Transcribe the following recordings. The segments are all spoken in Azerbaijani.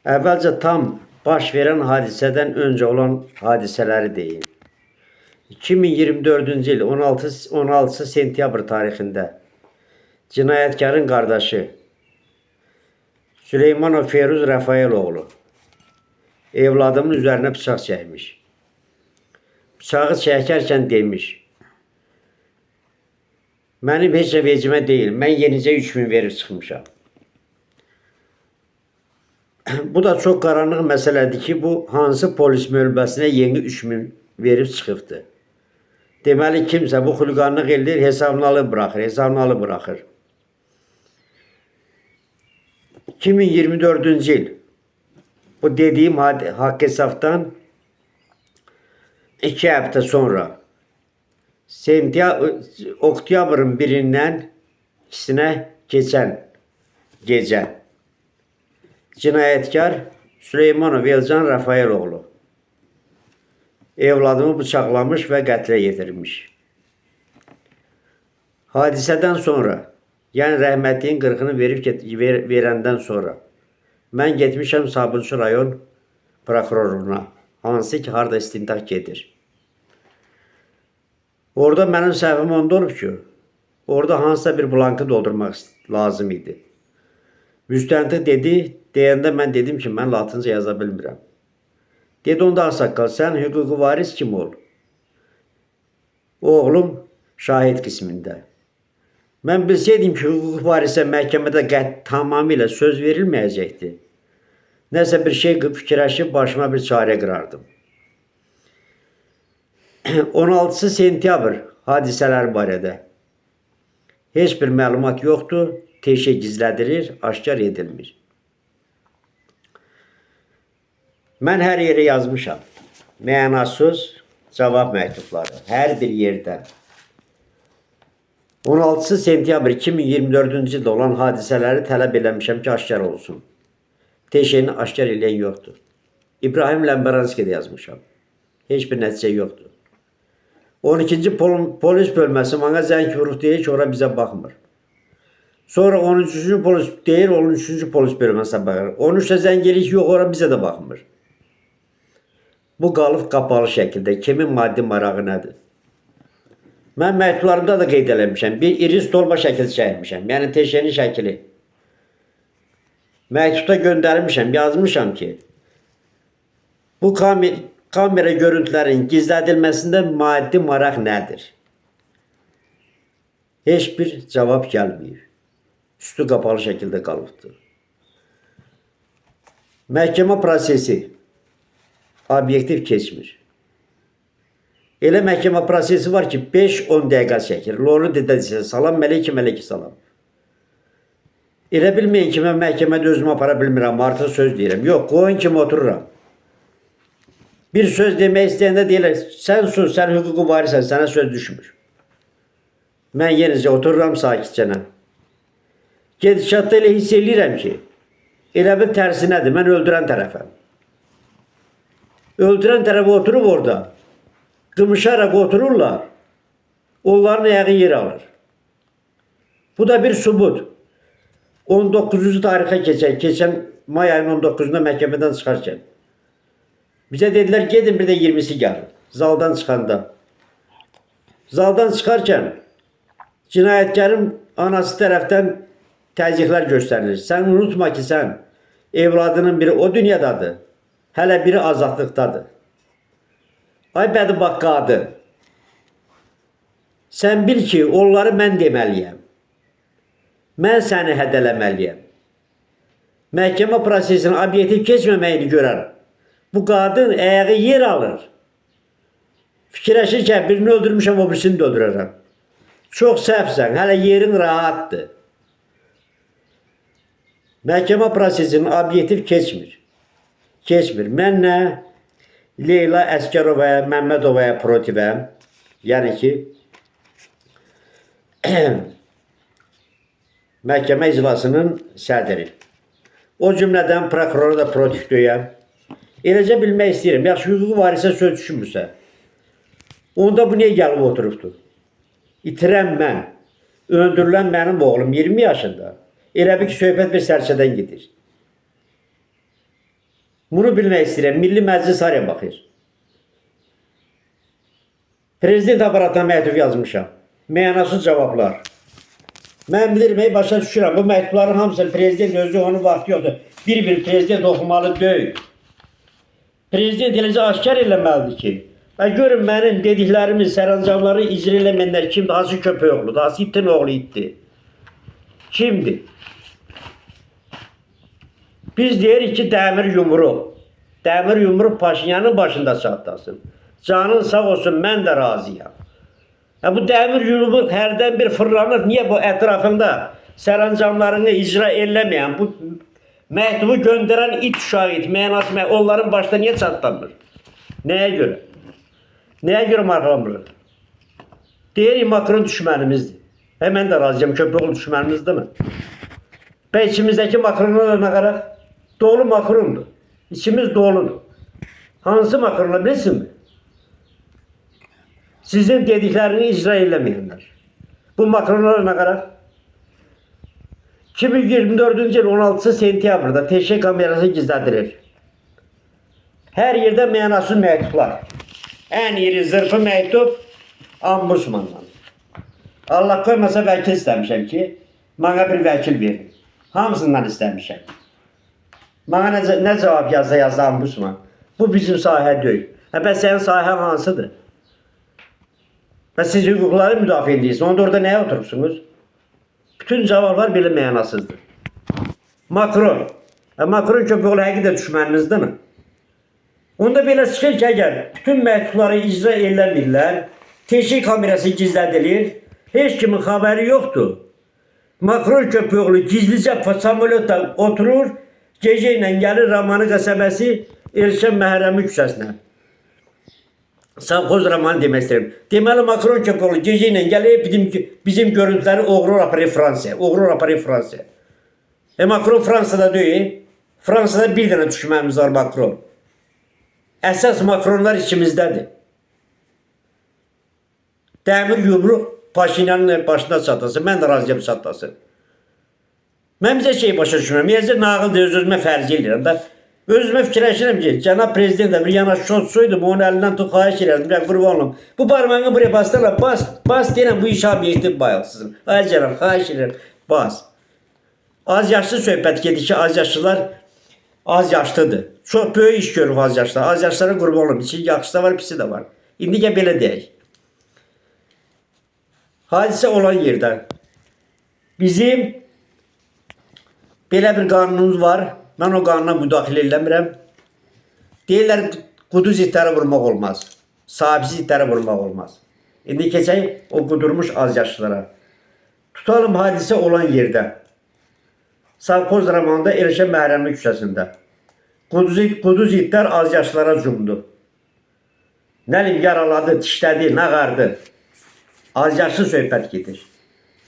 Evvelce tam baş veren hadiseden önce olan hadiseleri deyin. 2024 yıl 16 sentyabr tarixində cinayətkarın qardaşı Süleymanov Feruz Rafaeloğlu evladımın üzerine bıçaq çəkmiş. Bıçağı çəkərkən demiş: "Mənim heç nə vecimə deyil. Mən yenicə 3000 verib çıxmışam." Bu da çok qaranlıq məsələdir ki, bu hansı polis mölbəsinə yeni 3000 verib çıxıbdı. Deməli kimsə bu xuliqanlıq eləyir, hesabını alıb bırakır, hesabını alıb bırakır. 2024 yıl bu dediğim hak hesaptan 2 hafta sonra Oktyabrın 1'indən 2'sine geçen gece cinayetkar Süleymanov Elcan Rafaeloğlu evladımı bıçaklamış ve qətle yetirmiş. Hadiseden sonra, yani rəhmətliyin 40'ını verəndən sonra mən getmişəm Sabunçu rayon prokurorluğuna, hansı ki harda istintaq gedir. Orada mənim səhvim onda olub ki, orada hansısa bir blankı doldurmaq lazım idi. Müstəntiq dedi, deyəndə mən dedim ki, mən latınca yaza bilmirəm. Dedi, onda ağsaqqal, sən hüquqi varis kim ol? Oğlum şahid qismində. Mən bilseydim ki, hüquqi varisə məhkəmədə tamamilə söz verilməyəcəkdi. Nəsə bir şey fikirləşib başıma bir çarə qırardım. 16 sentyabr hadisələr barədə heç bir məlumat yoxdur, teşə gizlədilir, aşkar edilmir. Mən hər yerə yazmışam. Mənasız cavab məktubları. Hər bir yerdən. 16 sentyabr 2024 yılda olan hadisələri tələb eləmişəm ki, aşkar olsun. Teşəni aşkar eləyən yoxdur. İbrahim Ləmbəranski'də yazmışam. Heç bir nəticə yoxdur. 12. polis bölməsi bana zəng vurub deyir ki, ora bizə baxmır. Sonra 13. polis deyir, 13. polis bölməsinə baxır. 13'də zəng eləyir ki, yox, ora bizə də baxmır. Bu qalıb qapalı şəkildə. Kimin maddi marağı nədir? Mən məktublarımda da qeyd eləmişəm. Bir iri stolba şəkil çəkmişəm. Yəni teşənin şəkili. Məktubda göndərmişəm, yazmışam ki, bu kamera görüntülərin gizlədilməsində maddi maraq nədir? Heç bir cavab gəlməyir. Üstü qapalı şəkildə qalıbdır. Məhkəmə prosesi obyektiv keçmir. Elə məhkəmə prosesi var ki 5-10 dəqiqə çəkir. Lorlu dedə salam, mələkə salam. Elə bilməyin ki mən məhkəmədə özümü apara bilmirəm, artıq söz deyirəm. Yox, qoyun kimi otururam. Bir söz demək istəyəndə deyirlər, sən sus, sən hüququ varisən, sənə söz düşmür. Mən yenicə otururam sakitcənə. Gedişatda elə hiss eləyirəm ki, elə bir tərsinədir, mən öldürən tərəfəm. Öldürən tərəfə oturub orada, qımışaraq otururlar, onların ayağı yer alır. Bu da bir subut. 19. tarixə keçən may ayının 19'unda məhkəmədən çıxarkən. Bizə dedilər, gedin bir də 20'si gəlin, zaldan çıxanda. Zaldan çıxarkən, cinayətkarın anası tərəfdən təzyiqlər göstərilir. Sən unutma ki, sən evladının biri o dünyadadır, hələ biri azadlıqdadır. Ay bədbaq qadın, sən bil ki, onları mən deməliyəm. Mən səni hədələməliyəm. Məhkəmə prosesinin obyektiv keçməməyini görər. Bu qadın ayağı yer alır. Fikirləşir ki, birini öldürmüşəm, o birisini də öldürərəm. Çox səhvsən, hələ yerin rahatdır. Məhkəmə prosesinin obyektiv keçmir. Keçmir. Mənlə Leyla Əsgərovaya, Məmmədovaya protivəm. Yəni ki, məhkəmə iclasının sədri. O cümlədən prokurora da protikdöyəm. Eləcə bilmək istəyirəm. Yaxşı, hüquqi varisə söz düşünmürsə, onda bu niyə gəlib oturubdur? İtirəm mən, öldürülən mənim oğlum 20 yaşında. Elə bir ki, söhbət bir sərçədən gedir. Bunu bilmək istəyirəm. Milli Məclis haraya baxır? Prezident aparatına məktub yazmışam. Mənasız cavablar. Mən bilirəm, başa düşürəm. Bu məktubların hamısını prezident özü onun vaxtı yoxdur. Bir prezident oxumalı deyil. Prezident eləcə aşkar eləməlidir ki, görün mənim dediklərimi, sərəncamları icra eləməyənlər kimdir? Hansı köpək oğludur? Hansı itin oğlu itdir? Kimdir? Biz deyirik ki, dəmir yumruq. Dəmir yumruq Paşinyanın başında çatlasın. Canın sağ olsun, mən də razıyam. Bu dəmir yumruq hərdən bir fırlanır. Niyə bu ətrafında sərəncamlarını icra eləməyən, bu məktubu göndərən it uşağı it, mənası onların başında niyə çatlanmır? Nəyə görə? Nəyə görə maraqlanmırıq? Deyirik, Makron düşmənimizdir. Mən də razıyam, köpək oğlu düşmənimizdir mi? Və içimizdəki Makronlar nə qaraq? Dolu Makrondur. İçimiz doludur. Hansı Makronlar bilsinmi? Sizin dediklərini icra eləməyənlər. Bu Makronlar nə qaraq? 2024-cü il 16 sentyabrda TŞ kamerası gizlədilir. Hər yerdə mənasız məktublar. Ən iri zırfı məktub Ombudsmandan. Allah qoymasa vəkil istəmişəm ki, bana bir vəkil verin. Hamısından istəmişəm. Bana nə cavab yazdı Ombudsman? Bu bizim sahə deyil. Bəs sənin sahən hansıdır? Siz hüquqları müdafiə edirsiniz. Onda orada nəyə oturursunuz? Bütün cavablar belə mənasızdır. Makron. Makron köpək oğlu həqiqətən düşməninizdir mi? Onda belə çıxır ki, əgər bütün məktubları icra eləmirlər, TŞ kamerası gizlədilir, heç kimin xəbəri yoxdur. Makron köpək oğlu gizlicə samolyotdan oturur, gecə ilə gəlir Ramanı qəsəbəsi Elşən Məhrəmi küçəsinə. Savxoz Ramanı demək istəyirəm. Deməli, Makron köpək oğlu gecə ilə gəlir, bizim görüntüləri oğrur aparır Fransaya. Oğrur aparır Fransaya. Makron Fransada deyil. Fransada bir dənə düşmənimiz var Makron. Əsas Makronlar içimizdədir. Dəmir yumruq Paşinyanın başına çatlasın. Mən də razıyam çatlasın. Mən bizə şey başa düşmürəm. Yazı nağıldır, öz-özümə fərz edirəm da. Özümə fikirləşirəm ki, cənab prezident bir yanaşı olsaydı, bu onun əlindən tut, xahiş edirəm, bir qurban olum. Bu parmağını buraya bastırlar, bas deyirəm, bu iş obyekti bayılsın. Ay cənab, xahiş edirəm, bas. Az yaşlı söhbət gedir ki, az yaşlılar az yaşlıdır. Çox böyük iş görür az yaşlılar. Az yaşlılara qurban olum. İçin yaxşı da var, pisi də var. İndi gəl belə deyək. Hadisə olan yerdə bizim belə bir qanunumuz var. Mən o qanuna müdaxilə eləmirəm. Deyirlər, quduz itləri vurmaq olmaz. Sahibsiz itləri vurmaq olmaz. İndi keçək o qudurmuş az yaşlılara. Tutalım hadisə olan yerdə. Savxoz Ramanında Elşən Məhrəmi küçəsində. Quduz itlər az yaşlılara cumdu. Nəlim yaraladı, dişlədi, nağardı. Az yaşlı söhbət gedir.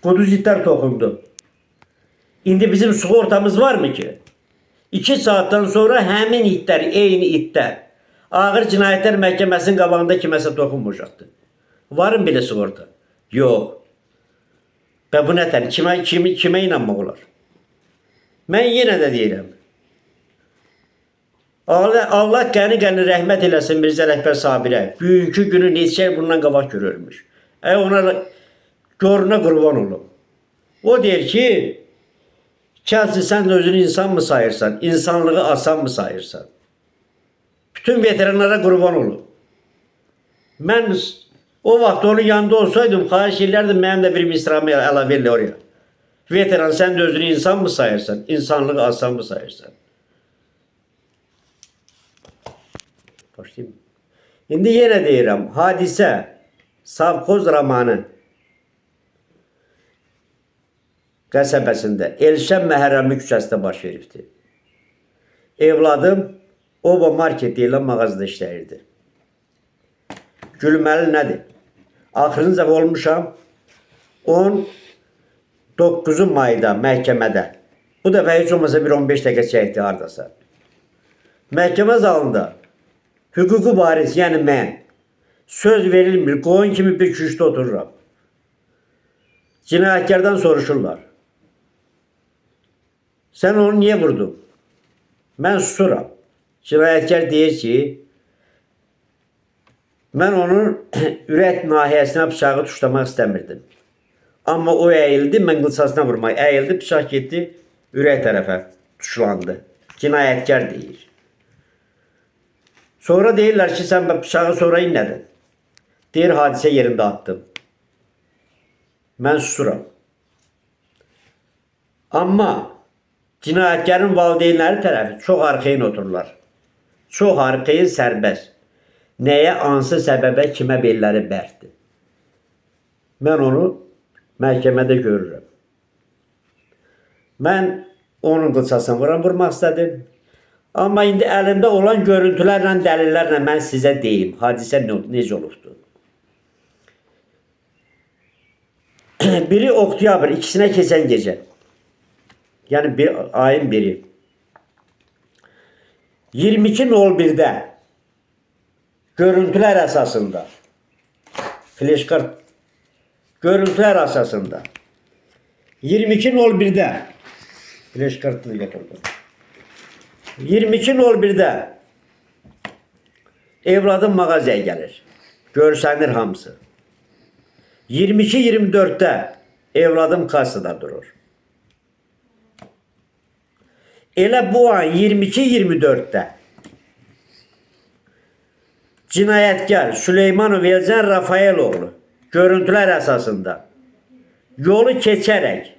Quduz itlər toxundu. İndi bizim sığortamız var mı ki? 2 saatdan sonra həmin itlər, eyni itlər ağır cinayətlər məhkəməsinin qabağında kiməsə toxunmayacaqdır. Varım belə sığorta? Yox. Və bu nətər? Kimə inanmaq olar? Mən yenə də deyirəm. Allah qəni rəhmət eləsin Mirzə Ələkbər Sabirə. Bugünkü günü neçə bundan qabaq görülmüş. Ona görünə qurban olum. O deyir ki, Kəlsi, sən özünü insan mı sayırsan? İnsanlığı asan mı sayırsan? Bütün veteranlara qurban olun. Mən o vaxt onun yanında olsaydım, xahiş edərdim, mənim də bir misramı əlavə elə oraya. Veteran, sən də özünü insan mı sayırsan? İnsanlığı asan mı sayırsan? Başlayayım. İndi yenə deyirəm, hadisə Savxoz Ramanı qəsəbəsində Elşən Məhrəmi küçəsində baş veribdir. Evladım Oba Market deyilən mağazada işləyirdi. Gülməli nədir? Axırıncə olmuşam 19 mayda məhkəmədə. Bu dəfə heç olmasa bir 15 dəqiqə çəkdi hardasa. Məhkəmə zalında hüquqi varis, yəni mən söz verilmir, qoyun kimi bir küçdə otururam. Cinayətkardan soruşurlar. Sən onu niyə vurdun? Mən susuram. Cinayətkar deyir ki, mən onun ürək nahiyəsinə bıçağı tuşlamaq istəmirdim. Amma o əyildi, mən qılçasına vurmaq. Əyildi, bıçaq getdi, ürək tərəfə tuşlandı. Cinayətkar deyir. Sonra deyirlər ki, sən bıçağı sonra inlədin. Deyir, hadisə yerində attım. Mən susuram. Amma cinayətkarın valideynləri tərəfi çox arxayın otururlar. Çox arxayın, sərbəst. Nəyə, hansı səbəbə, kimə belləri bərkdir. Mən onu məhkəmədə görürəm. Mən onun qılçasını vurmaq istədim. Amma indi əlimdə olan görüntülərlə, dəlillərlə mən sizə deyim, hadisə necə olubdur. Biri oktyabr, ikisinə keçən gecə. Yəni ayın biri. 22:01-də görüntülər əsasında, fleşkart görüntülər əsasında 22:01-də fleşkartını götürdüm. 22:01-də evladım mağazaya gəlir. Görsənir hamısı. 22:24-də evladım kassada durur. Elə bu an 22:24-də cinayətkar Süleymanov Elcan Rafaeloğlu görüntülər əsasında yolu keçərək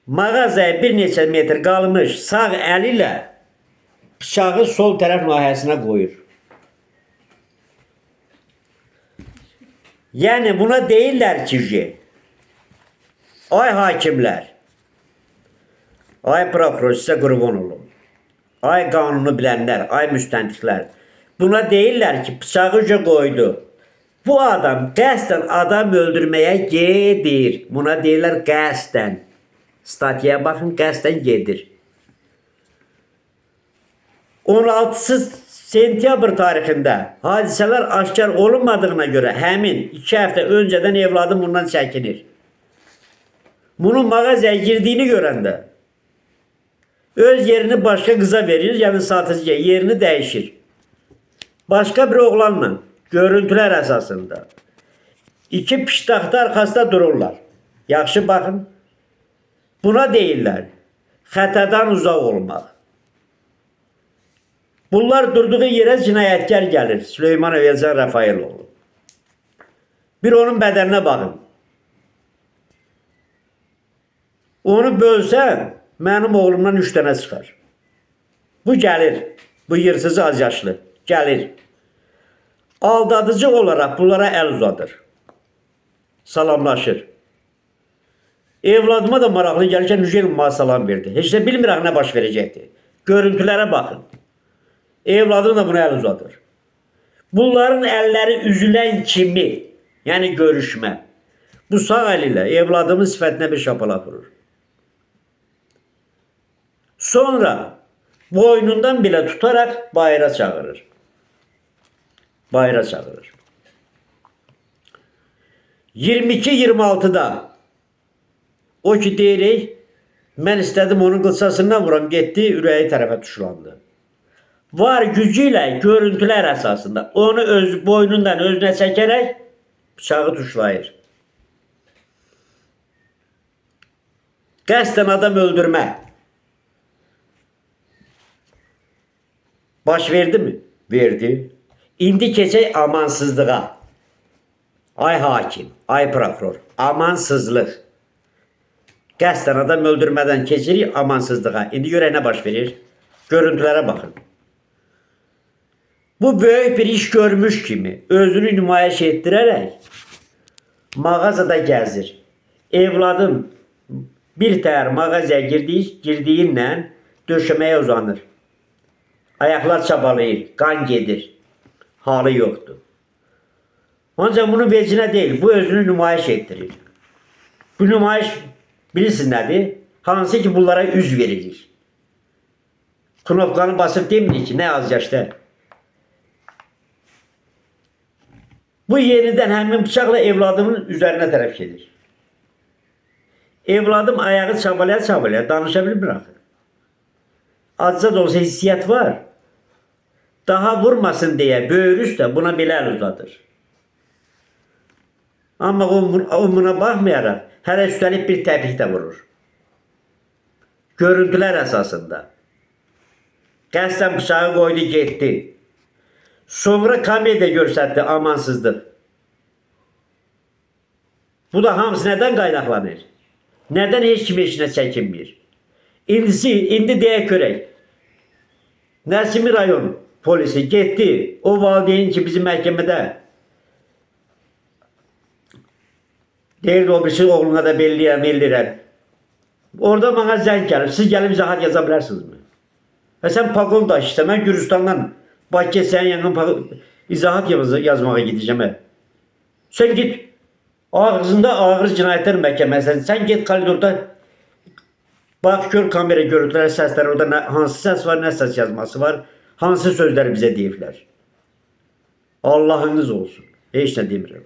mağazaya bir neçə metr qalmış sağ əli ilə bıçağı sol tərəf nahiyəsinə qoyur. Yəni buna deyirlər ki, ay hakimlər, ay prokuror, sizə qurban olum, ay qanunu bilənlər, ay müstəntiqlər, buna deyirlər ki, bıçağı uca qoydu. Bu adam qəsdən adam öldürməyə gedir. Buna deyirlər qəsdən. Statiyaya baxın, qəsdən gedir. 16 sentyabr tarixində hadisələr aşkar olunmadığına görə həmin 2 həftə öncədən evladım bundan çəkinir. Bunun mağazaya girdiyini görəndə öz yerini başqa qıza verir, yəni satıcıya yerini dəyişir. Başqa bir oğlanla görüntülər əsasında 2 piştaxta arxasında dururlar. Yaxşı baxın. Buna deyirlər xətadan uzaq olmaq. Bunlar durduğu yerə cinayətkar gəlir. Süleymanov Elcan Rafaeloğlu. Bir onun bədəninə baxın. Onu bölsən, mənim oğlumdan 3 dənə çıxar. Bu gəlir. Bu yırtıcı az yaşlı. Gəlir. Aldadıcı olaraq bunlara əl uzadır. Salamlaşır. Evladıma da maraqlı gəlirkən Yücel'in salam verdi. Heç də bilmirəm nə baş verəcəkdir. Görüntülərə baxın. Evladım da buna əl uzadır. Bunların əlləri üzülən kimi, yəni görüşmə, bu sağ əli ilə evladımın sifətinə bir şapalaq vurur. Sonra boynundan belə tutaraq bayıra çağırır. Bayıra çağırır. 22-26'da o ki deyirik, mən istədim onun qılçasından vuram, getdi, ürəyi tərəfə tuşlandı. Var gücü ilə görüntülər əsasında onu öz boynundan özünə çəkərək bıçağı tuşlayır. Qəsdən adam öldürmə. Baş verdi mi? Verdi. İndi keçək amansızlığa. Ay hakim, ay prokuror, amansızlıq. Qəsdən adam öldürmədən keçirik amansızlığa. İndi görək nə baş verir? Görüntülərə baxın. Bu böyük bir iş görmüş kimi özünü nümayiş etdirərək mağazada gəzir. Evladım bir təhər mağazaya girdiyindən döşəməyə uzanır. Ayaqlar çabalayır, qan gedir. Halı yoxdur. Ancaq bunun vecinə deyil, bu özünü nümayiş etdirir. Bu nümayiş bilirsiniz nədir? Hansı ki bunlara üz verilir. Knopkanı basıb demirik ki, nə az yaşda. Bu yenidən həmin bıçaqla evladımın üzərinə tərəf gedir. Evladım ayağı çabalaya danışa bilmir axı. Azca da olsa hissiyat var. Daha vurmasın diye böyür üstə buna belə əl uzadır. Amma o buna baxmayaraq hələ üstəlik bir təpik də vurur. Görüntülər əsasında. Qəsdən bıçağı qoydu getdi. Sonra kamerada göstərdi amansızlıq. Bu da hamısı nədən qaynaqlanır? Nədən heç kim işinə çəkinmir? İndi deyək görək. Nəsimi rayon polisi getdi. O valideyn ki bizim məhkəmədə deyirdi o birisi oğluna da bellirəm. Orada bana zəng gəlib. Siz gəlib izahat yaza bilərsinizmi? Sən paqon daşıyırsan, mən Gürcistandan Bakıya sənin yanına izahat yazmağa gidəcəm. Sən git ağzında ağır cinayətlər məhkəməsi. Sən get koridorda bax gör kamera görüntüləri, səslər orada hansı səs var, nə səs yazması var, hansı sözləri bizə deyiblər. Allahınız olsun. Heç nə demirəm.